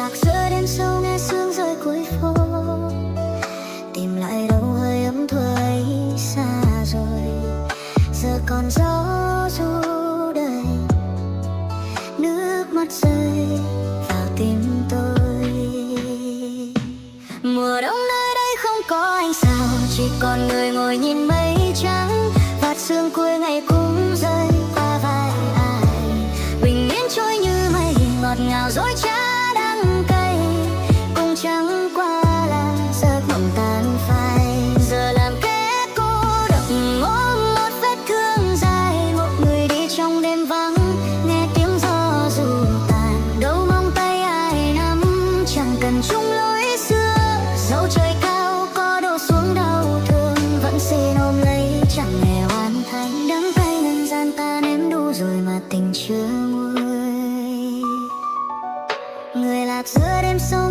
lạc giữa đêm sâu nghe sương rơi cuối phố, tìm lại đâu hơi ấm thuở ấy xa rồi. Giờ còn gió ru đầy, nước mắt rơi vào tim tôi. Mùa đông nơi đây không có ánh sao, chỉ còn người ngồi nhìn mây trắng. Vạt sương cuối ngày cũng rơi qua vai ai, bình yên trôi như mây, ngọt ngào dối trá đắng cay, cũng chẳng qua là giấc mộng tan phai. Giờ làm kẻ cô độc ôm một vết thương dài, một người đi trong đêm vắng, nghe tiếng gió ru tàn. Đâu mong tay ai nắm, chẳng cần chung lối xưa. Dẫu trời cao có đổ xuống đau thương, vẫn xin ôm lấy chẳng hề hoàn thành. Đắng cay nhân gian ta nếm đủ rồi mà tình chưa nguôi. Người lạc giữa đêm sâu